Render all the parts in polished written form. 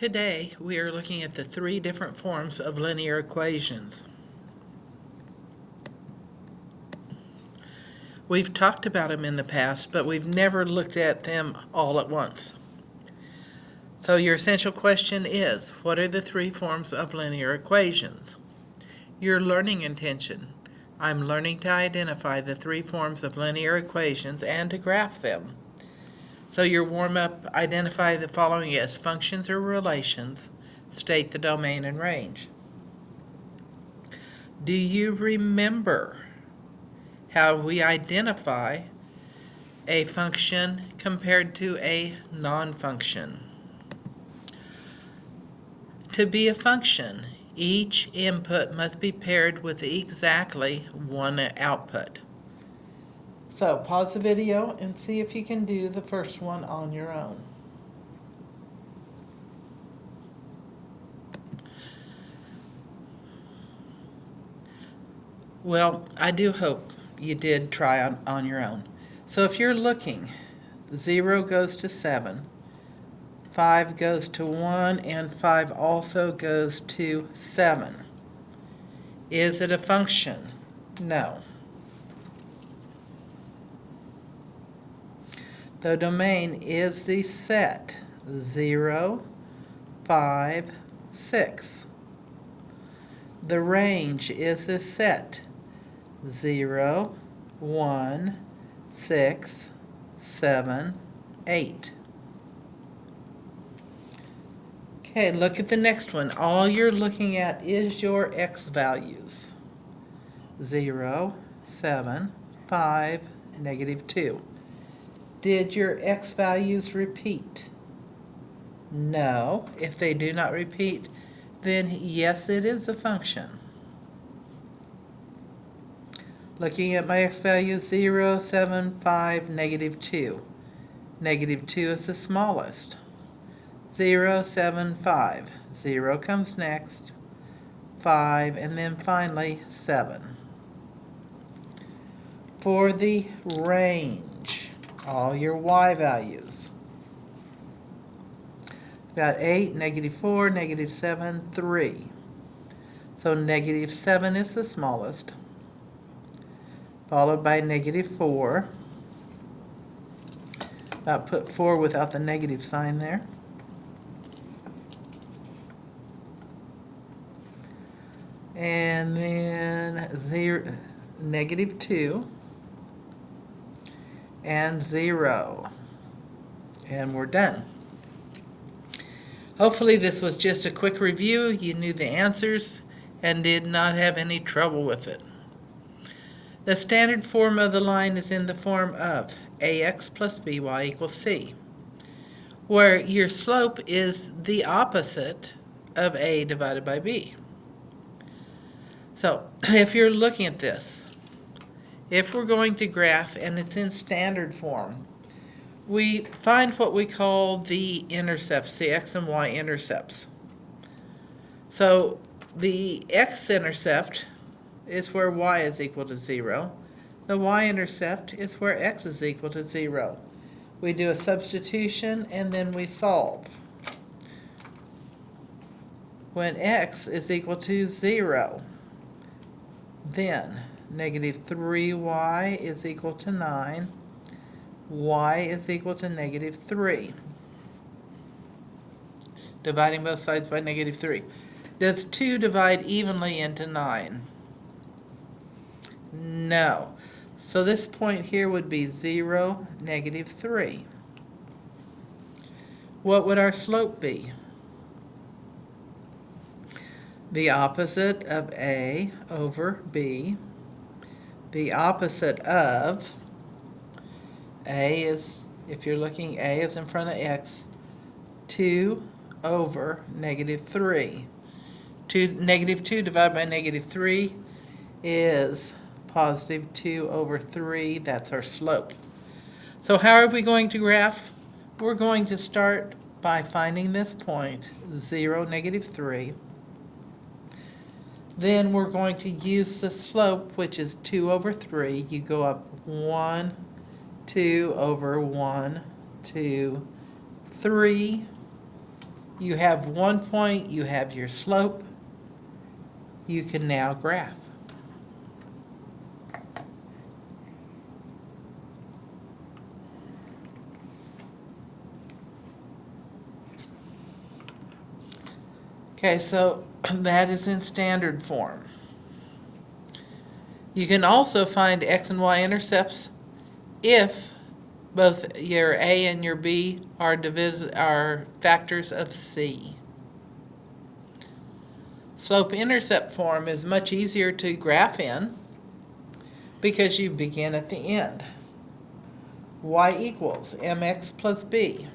Today, we are looking at the three different forms of linear equations. We've talked about them in the past, but we've never looked at them all at once. So your essential question is, what are the three forms of linear equations? Your learning intention. I'm learning to identify the three forms of linear equations and to graph them. So your warm-up, identify the following as functions or relations, state the domain and range. Do you remember how we identify a function compared to a non-function? To be a function, each input must be paired with exactly one output. So pause the video and see if you can do the first one on your own. Well, I do hope you did try on your own. So if you're looking, 0 goes to 7, 5 goes to 1, and 5 also goes to 7. Is it a function? No. The domain is the set 0, 5, 6. The range is the set 0, 1, 6, 7, 8. Okay, look at the next one. All you're looking at is your x values. 0, 7, 5, -2. Did your x values repeat? No. If they do not repeat, then yes, it is a function. Looking at my x values, 0, 7, 5, -2. -2 is the smallest. 0, 7, 5. 0 comes next, 5, and then finally 7. For the range, all your y values. Got 8, -4, -7, 3. So -7 is the smallest, followed by -4. I'll put 4 without the negative sign there. And then -2 and 0. And we're done. Hopefully this was just a quick review. You knew the answers and did not have any trouble with it. The standard form of the line is in the form of ax plus by equals c, where your slope is the opposite of a divided by b. So if you're looking at this, if we're going to graph and it's in standard form, we find what we call the intercepts, the x and y intercepts. So the x-intercept is where y is equal to 0. The y-intercept is where x is equal to 0. We do a substitution and then we solve. When x is equal to 0, then -3y is equal to 9. Y is equal to -3. Dividing both sides by -3. Does 2 divide evenly into 9? No. So this point here would be 0, -3. What would our slope be? The opposite of a over b. The opposite of a is, if you're looking, a is in front of x, 2 over -3. -2 divided by -3 is positive 2 over 3. That's our slope. So how are we going to graph? We're going to start by finding this point, 0, -3. Then we're going to use the slope, which is 2 over 3. You go up 1, 2 over 1, 2, 3. You have one point, you have your slope. You can now graph. Okay, so that is in standard form. You can also find x and y intercepts if both your a and your b are factors of c. Slope-intercept form is much easier to graph in because you begin at the end. Y equals mx plus b.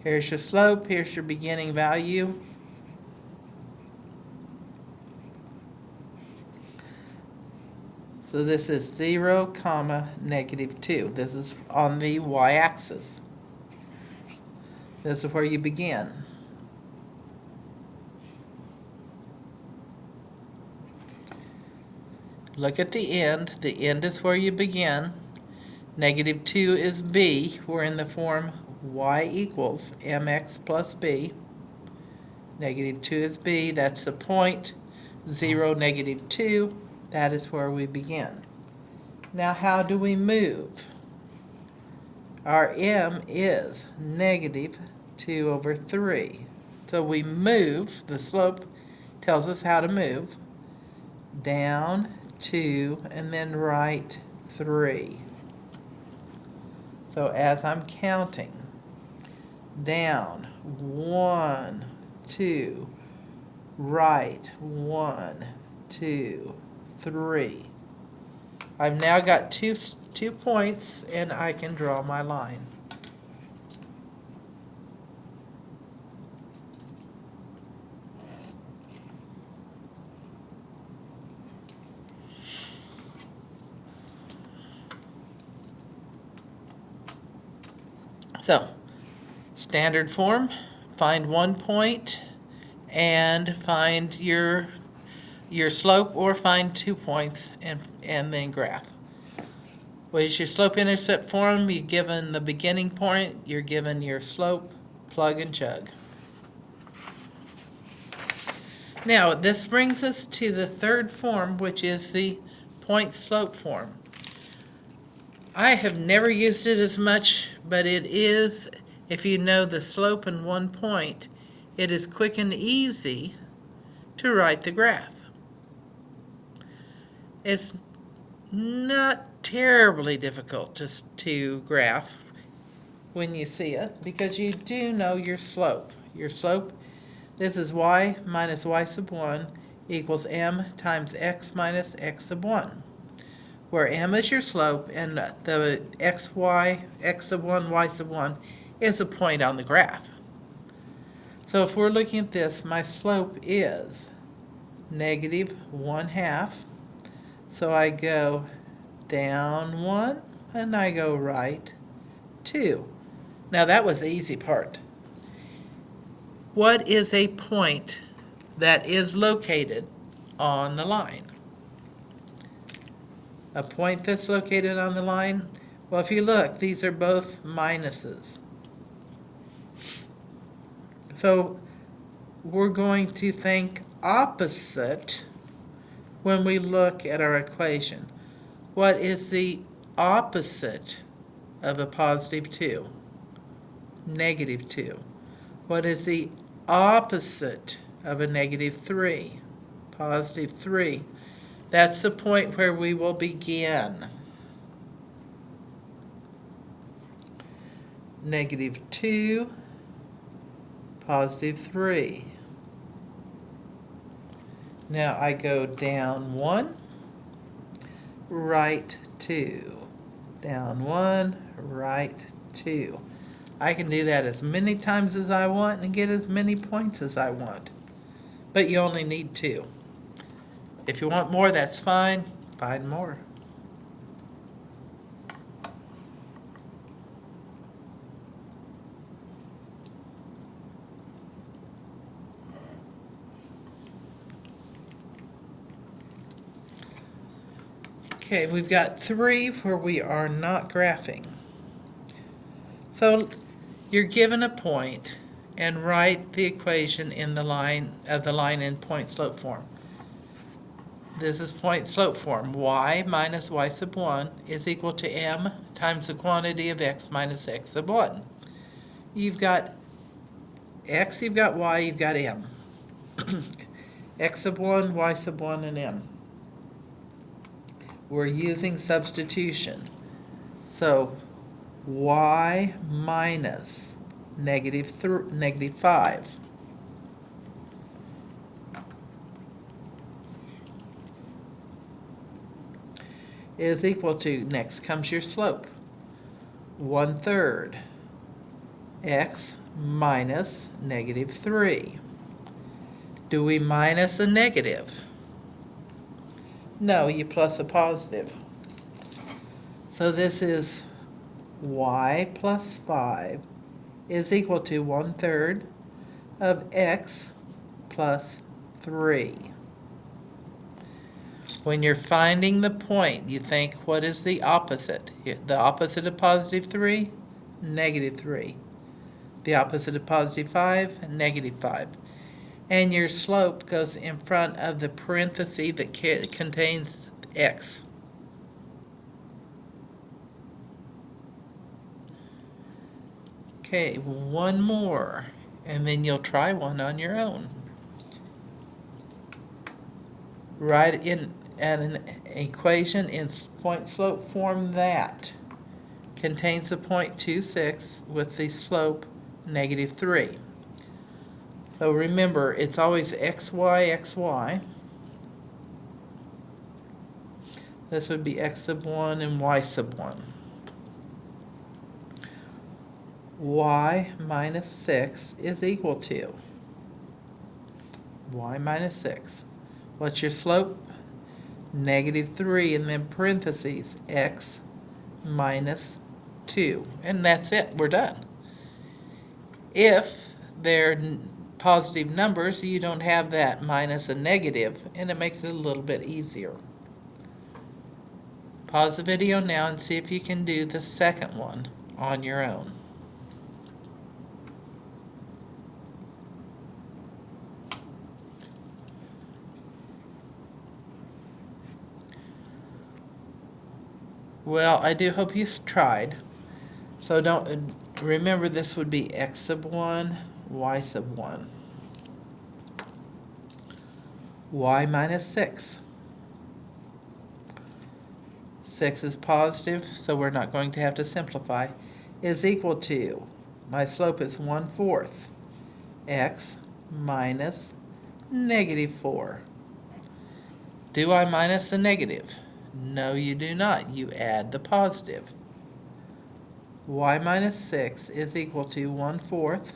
Here's your slope, here's your beginning value. So this is 0, comma, -2. This is on the y-axis. This is where you begin. Look at the end. The end is where you begin. -2 is b. We're in the form y equals mx plus b. -2 is b. That's the point. 0, -2. That is where we begin. Now how do we move? Our m is -2/3. So we move, the slope tells us how to move, down 2 and then right 3. So as I'm counting, down 1, 2, right 1, 2, 3. I've now got two points and I can draw my line. So, standard form, find one point and find your slope, or find 2 points and then graph. What is your slope-intercept form? You're given the beginning point, you're given your slope, plug and chug. Now, this brings us to the third form, which is the point-slope form. I have never used it as much, but it is, if you know the slope in one point, it is quick and easy to write the graph. It's not terribly difficult to graph when you see it, because you do know your slope. Your slope, this is y minus y sub 1 equals m times x minus x sub 1. Where m is your slope and the x sub 1, y sub 1 is a point on the graph. So if we're looking at this, my slope is -1/2. So I go down 1 and I go right 2. Now that was the easy part. What is a point that is located on the line? A point that's located on the line? Well, if you look, these are both minuses. So we're going to think opposite when we look at our equation. What is the opposite of a +2? -2. What is the opposite of a -3? +3. That's the point where we will begin. -2, +3. Now I go down 1, right 2. Down 1, right 2. I can do that as many times as I want and get as many points as I want. But you only need 2. If you want more, that's fine. Find more. Okay, we've got 3 where we are not graphing. So you're given a point and write the equation in the line in point slope form. This is point slope form. Y minus y sub 1 is equal to m times the quantity of x minus x sub 1. You've got x, you've got y, you've got m. X sub 1, y sub 1, and m. We're using substitution. So y minus negative 5 is equal to, next comes your slope, 1/3 x minus negative 3. Do we minus a negative? No, you plus a positive. So this is y plus 5 is equal to 1/3 of x plus 3. When you're finding the point, you think, what is the opposite? The opposite of positive 3? Negative 3. The opposite of positive 5? Negative 5. And your slope goes in front of the parenthesis that contains x. Okay, one more, and then you'll try one on your own. Write in an equation in point slope form that contains the point 26 with the slope negative 3. So remember, it's always xy, xy. This would be x sub 1 and y sub 1. Y minus 6 is equal to y minus 6. What's your slope? Negative 3, and then parentheses, x minus 2. And that's it, we're done. If they're positive numbers, you don't have that minus a negative, and it makes it a little bit easier. Pause the video now and see if you can do the second one on your own. Well, I do hope you tried. So don't remember, this would be x sub 1, y sub 1. Y minus 6. 6 is positive, so we're not going to have to simplify, is equal to, my slope is 1/4, x minus negative 4. Do I minus the negative? No, you do not. You add the positive. Y minus 6 is equal to 1/4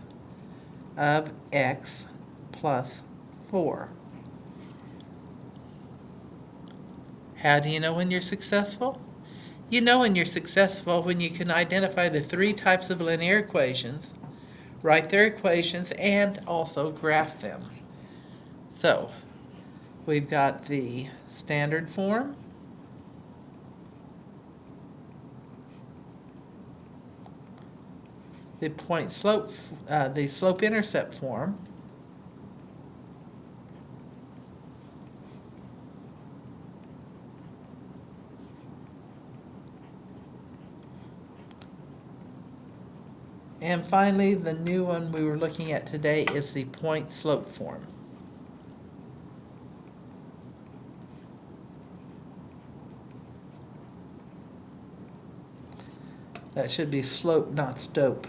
of x plus 4. How do you know when you're successful? You know when you're successful when you can identify the 3 types of linear equations, write their equations, and also graph them. So, we've got the standard form, the the slope-intercept form, and finally, the new one we were looking at today is the point slope form. That should be slope, not stope.